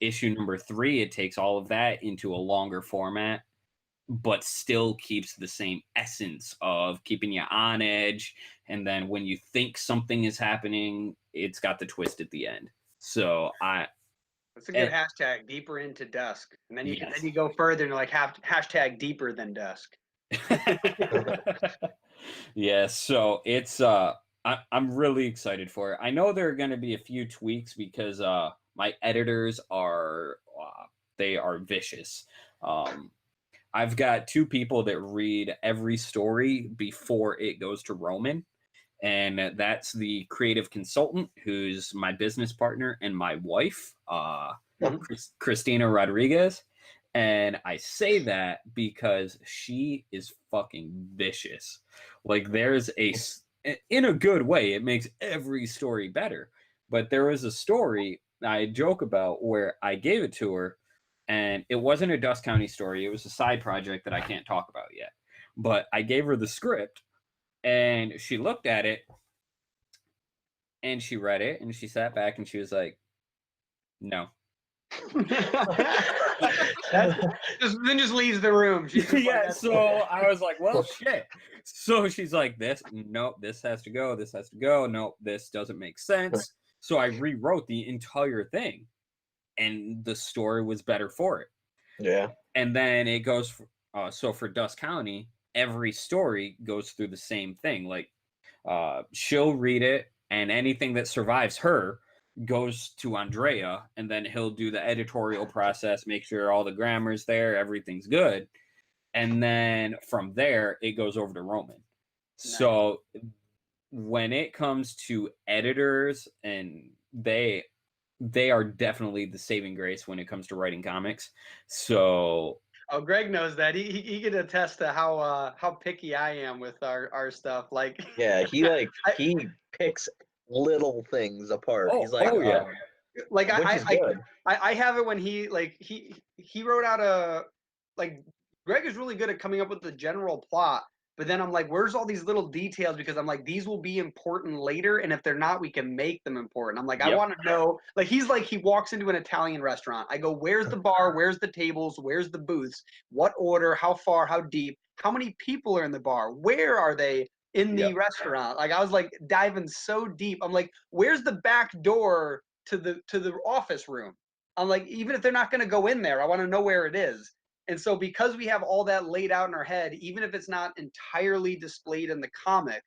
Issue number 3, it takes all of that into a longer format, but still keeps the same essence of keeping you on edge. And then when you think something is happening, it's got the twist at the end. So that's a good hashtag, deeper into Dusk. And then Yes. then you go further and like hashtag deeper than Dusk. Yeah, so it's I'm really excited for it. I know there are going to be a few tweaks because my editors are they are vicious. I've got 2 people that read every story before it goes to Roman, and that's the creative consultant who's my business partner and my wife, Christina Rodriguez. And I say that because she is fucking vicious. Like, there's in a good way, it makes every story better. But there was a story I joke about where I gave it to her, and it wasn't a Dusk County story. It was a side project that I can't talk about yet. But I gave her the script, and she looked at it, and she read it, and she sat back, and she was like, no. Then just leaves the room. Yeah, so I was like, well, shit. So she's like, nope, this has to go. This has to go. Nope, this doesn't make sense. So I rewrote the entire thing, and the story was better for it. Yeah. And then it goes, so for Dusk County, every story goes through the same thing. Like, she'll read it, and anything that survives her goes to Andrea, and then he'll do the editorial process, make sure all the grammar's there, everything's good. And then from there, it goes over to Roman. Nice. So when it comes to editors, and they are definitely the saving grace when it comes to writing comics. So Greg knows that. He can attest to how picky I am with our stuff. Like, yeah, he picks little things apart. He's like, yeah. Like I have it when he wrote out Greg is really good at coming up with the general plot, but then I'm like, where's all these little details? Because I'm like, these will be important later, and if they're not, we can make them important. I'm like, I want to know, like, he walks into an Italian restaurant. I go, where's the bar? Where's the tables? Where's the booths? What order? How far? How deep? How many people are in the bar? Where are they in the restaurant? Like, I was like diving so deep. I'm like, where's the back door to the office room? I'm like, even if they're not going to go in there, I want to know where it is. And so because we have all that laid out in our head, even if it's not entirely displayed in the comic,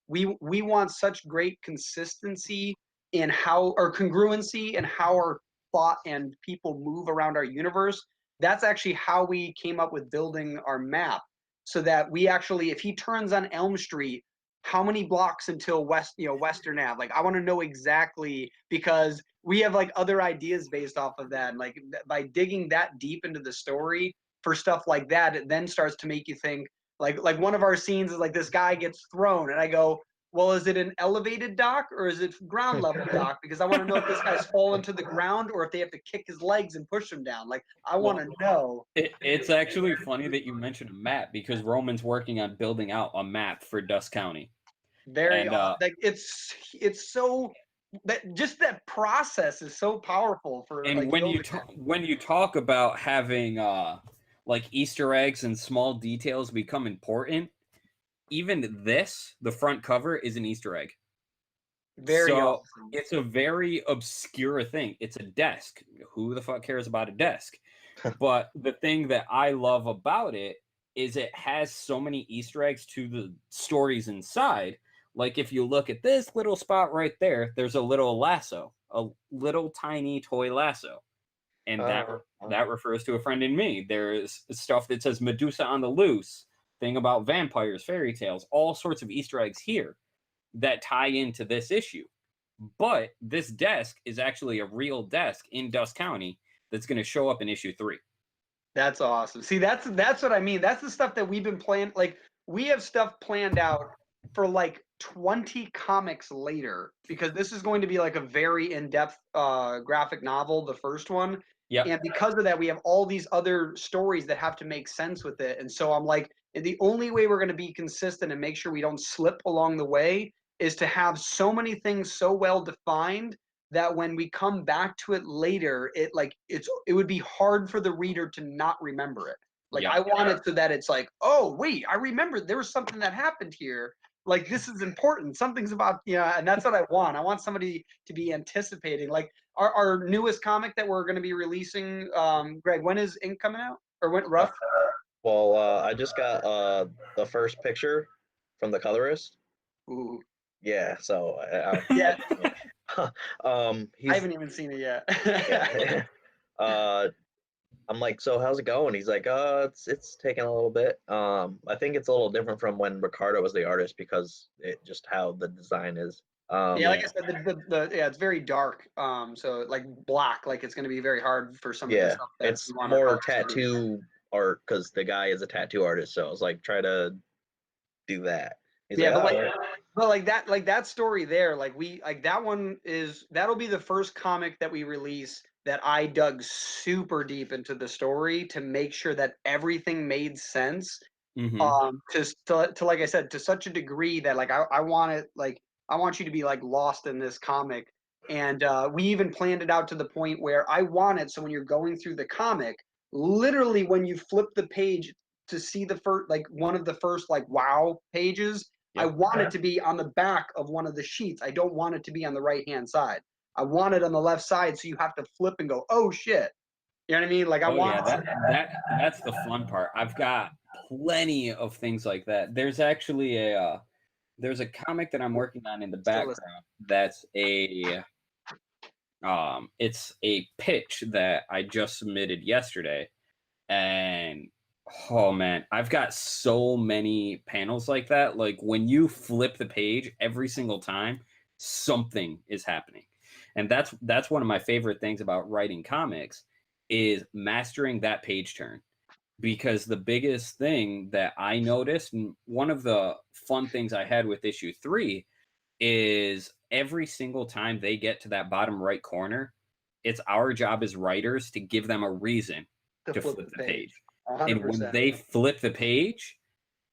we want such great consistency in how, or congruency in how our thought and people move around our universe. That's actually how we came up with building our map, so that we actually, if he turns on Elm Street, how many blocks until Western Ave? Like, I want to know exactly, because we have like other ideas based off of that. And like, by digging that deep into the story for stuff like that, it then starts to make you think, like one of our scenes is like, this guy gets thrown, and I go, well, is it an elevated dock or is it ground level dock? Because I want to know if this guy's fallen to the ground or if they have to kick his legs and push him down. Like, I want to know. It's actually funny that you mentioned a map, because Roman's working on building out a map for Dusk County. Like, it's so that just that process is so powerful for. And like, when you talk about having like Easter eggs and small details become important, even the front cover is an Easter egg. Very awesome. It's a very obscure thing. It's a desk. Who the fuck cares about a desk? But the thing that I love about it is it has so many Easter eggs to the stories inside. Like, if you look at this little spot right there, there's a little lasso, a little tiny toy lasso. And that refers to a friend in me. There's stuff that says Medusa on the loose, thing about vampires, fairy tales, all sorts of Easter eggs here that tie into this issue. But this desk is actually a real desk in Dusk County that's going to show up in issue 3. That's awesome. See, that's what I mean. That's the stuff that we've been planning. Like, we have stuff planned out for like 20 comics later, because this is going to be like a very in-depth graphic novel, the first one. Yeah. And because of that, we have all these other stories that have to make sense with it. And so I'm like, the only way we're going to be consistent and make sure we don't slip along the way is to have so many things so well defined that when we come back to it later, it would be hard for the reader to not remember it. Like, I want it so that it's like, oh wait, I remember there was something that happened here. Like, this is important. Something's about, and that's what I want. I want somebody to be anticipating. Like our newest comic that we're going to be releasing, Greg, when is ink coming out? Or when, rough? Well, I just got the first picture from the colorist. Ooh. Yeah, so Yeah. I I haven't even seen it yet. yeah. I'm like, so how's it going? He's like, it's taking a little bit. I think it's a little different from when Ricardo was the artist because it just how the design is. Yeah, like I said, it's very dark. So like black, like it's going to be very hard for some of the yeah, stuff that it's we want more our colors to be. tattoo art because the guy is a tattoo artist. So I was like, try to do that. He's Yeah, like, but like that story there, that'll be the first comic that we release that I dug super deep into the story to make sure that everything made sense. To like I said, to such a degree that like I want it, like I want you to be like lost in this comic. And we even planned it out to the point where I want it so when you're going through the comic, literally when you flip the page to see the first, like one of the first like wow pages, I want it to be on the back of one of the sheets. I don't want it to be on the right hand side. I want it on the left side, so you have to flip and go, oh shit. You know what I mean? Like I want. That's the fun part. I've got plenty of things like that. There's actually there's a comic that I'm working on in the background that's it's a pitch that I just submitted yesterday, and oh man, I've got so many panels like that. Like when you flip the page every single time, something is happening. And that's one of my favorite things about writing comics is mastering that page turn. Because the biggest thing that I noticed, and one of the fun things I had with issue 3 is every single time they get to that bottom right corner, it's our job as writers to give them a reason to flip the page. 100%. And when they flip the page,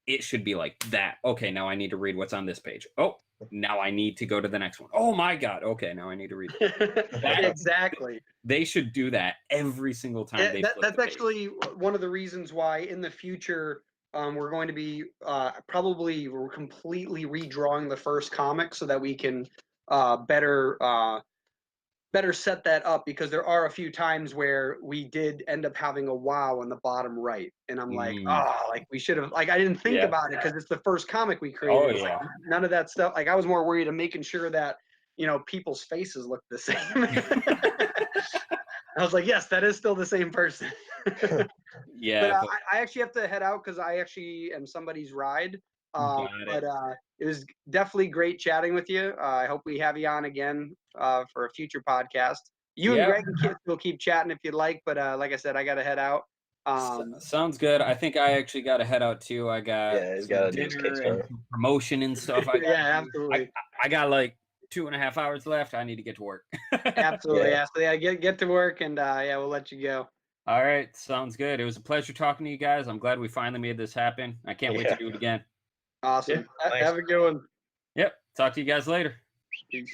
it should be like that. Okay, now I need to read what's on this page. Oh, now I need to go to the next one. Oh my God. Okay, now I need to read that. Exactly. They should do that every single time they flip that's the actually one of the reasons why in the future we're going to be probably completely redrawing the first comic so that we can better set that up, because there are a few times where we did end up having a wow in the bottom right, and I'm like, like we should have, like I didn't think about it because it's the first comic we created. Oh yeah. Like, none of that stuff. Like I was more worried of making sure that people's faces look the same. I was like, yes, that is still the same person. Yeah. But I actually have to head out because I actually am somebody's ride. But it was definitely great chatting with you. I hope we have you on again for a future podcast. You and Greg will keep chatting if you'd like, but like I said, I got to head out. Sounds good. I think I actually got to head out too. I got he's got to do his dinner and promotion and stuff. Yeah, absolutely. I got like 2.5 hours left. I need to get to work. Absolutely. Yeah. So get to work, and we'll let you go. All right, sounds good. It was a pleasure talking to you guys. I'm glad we finally made this happen. I can't wait to do it again. Awesome. Have a good one. Yep. Talk to you guys later. Peace.